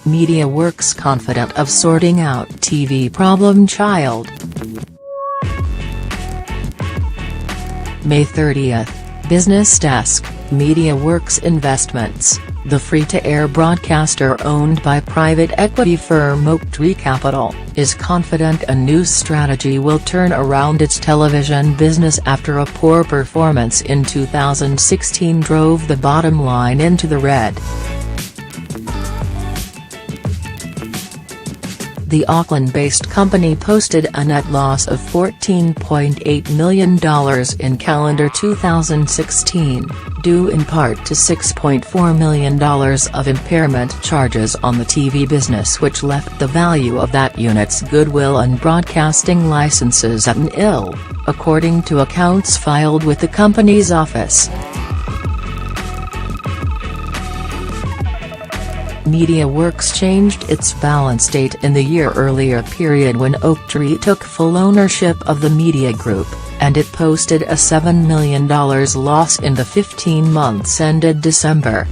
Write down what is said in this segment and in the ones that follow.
MediaWorks confident of sorting out TV problem child. May 30th, BusinessDesk, MediaWorks Investments, the free-to-air broadcaster owned by private equity firm Oaktree Capital, is confident a new strategy will turn around its television business after a poor performance in 2016 drove the bottom line into the red. The Auckland-based company posted a net loss of $14.8 million in calendar 2016, due in part to $6.4 million of impairment charges on the TV business, which left the value of that unit's goodwill and broadcasting licenses at nil, according to accounts filed with the company's office. MediaWorks changed its balance date in the year earlier period when Oaktree took full ownership of the media group, and it posted a $7 million loss in the 15 months ended December.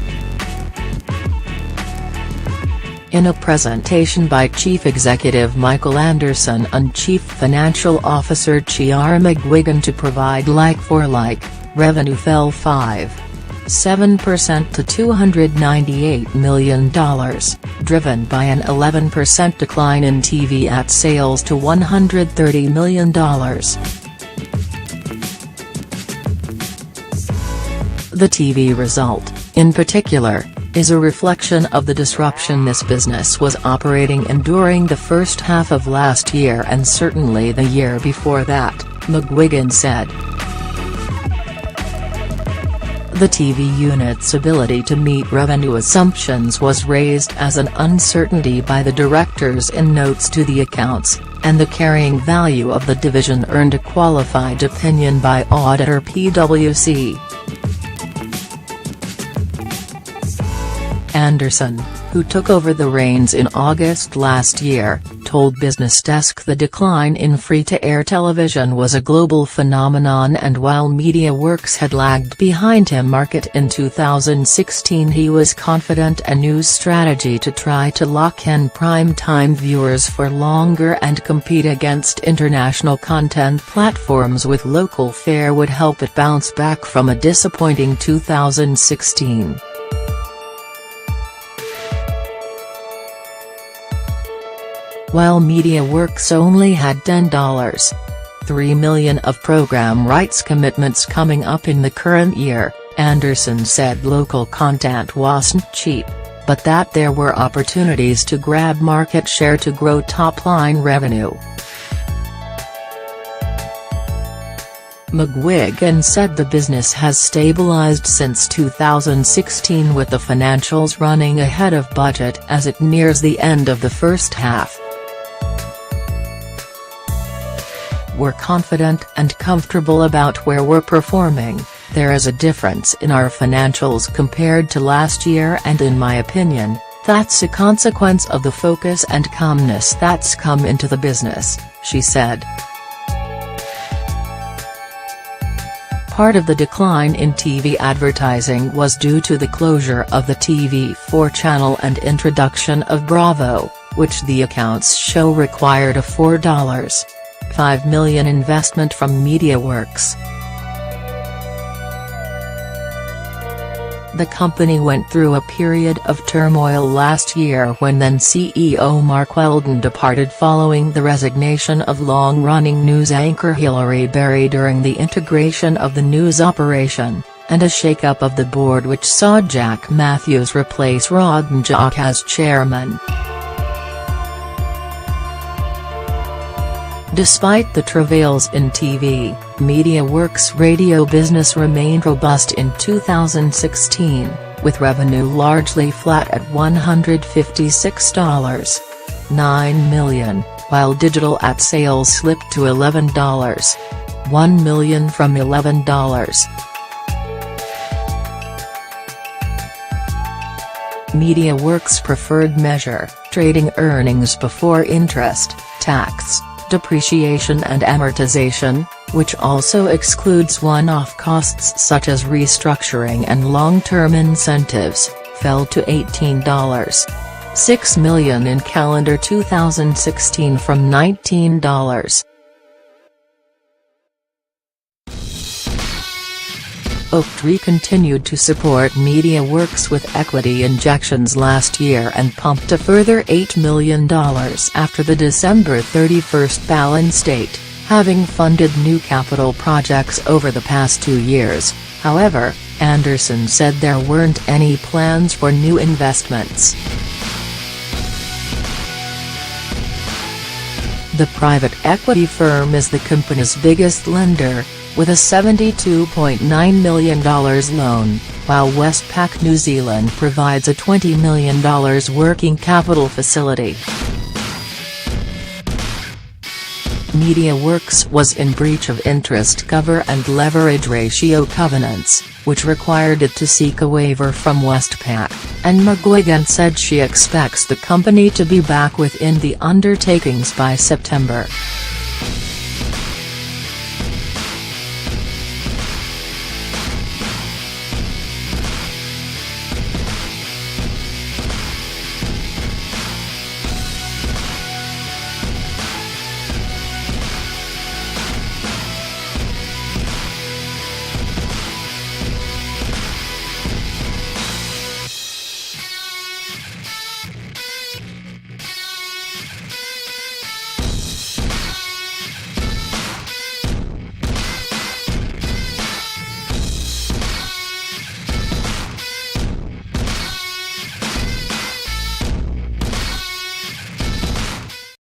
In a presentation by Chief Executive Michael Anderson and Chief Financial Officer Chiara McGuigan to provide like-for-like, revenue fell 5.7% to $298 million, driven by an 11% decline in TV ad sales to $130 million. The TV result, in particular, is a reflection of the disruption this business was operating in during the first half of last year and certainly the year before that, McGuigan said. The TV unit's ability to meet revenue assumptions was raised as an uncertainty by the directors in notes to the accounts, and the carrying value of the division earned a qualified opinion by auditor PwC. Anderson, who took over the reins in August last year, told BusinessDesk the decline in free-to-air television was a global phenomenon, and while MediaWorks had lagged behind him market in 2016, he was confident a new strategy to try to lock in prime-time viewers for longer and compete against international content platforms with local fare would help it bounce back from a disappointing 2016. While MediaWorks only had $10.3 million of program rights commitments coming up in the current year, Anderson said local content wasn't cheap, but that there were opportunities to grab market share to grow top-line revenue. McGuigan said the business has stabilized since 2016 with the financials running ahead of budget as it nears the end of the first half. "We're confident and comfortable about where we're performing. There is a difference in our financials compared to last year, and in my opinion, that's a consequence of the focus and calmness that's come into the business," she said. Part of the decline in TV advertising was due to the closure of the TV4 channel and introduction of Bravo, which the accounts show required a $4.5 million investment from MediaWorks. The company went through a period of turmoil last year when then CEO Mark Weldon departed following the resignation of long-running news anchor Hilary Berry during the integration of the news operation, and a shake-up of the board which saw Jack Matthews replace Rod Njok as chairman. Despite the travails in TV, MediaWorks' radio business remained robust in 2016, with revenue largely flat at $156.9 million, while digital ad sales slipped to $11.1 million from $11. MediaWorks' preferred measure, trading earnings before interest, tax, depreciation and amortization, which also excludes one-off costs such as restructuring and long-term incentives, fell to $18.6 $6 million in calendar 2016 from $19. Oaktree continued to support MediaWorks with equity injections last year and pumped a further $8 million after the December 31 balance date, having funded new capital projects over the past 2 years. However, Anderson said there weren't any plans for new investments. The private equity firm is the company's biggest lender, with a $72.9 million loan, while Westpac New Zealand provides a $20 million working capital facility. MediaWorks was in breach of interest cover and leverage ratio covenants, which required it to seek a waiver from Westpac, and McGuigan said she expects the company to be back within the undertakings by September.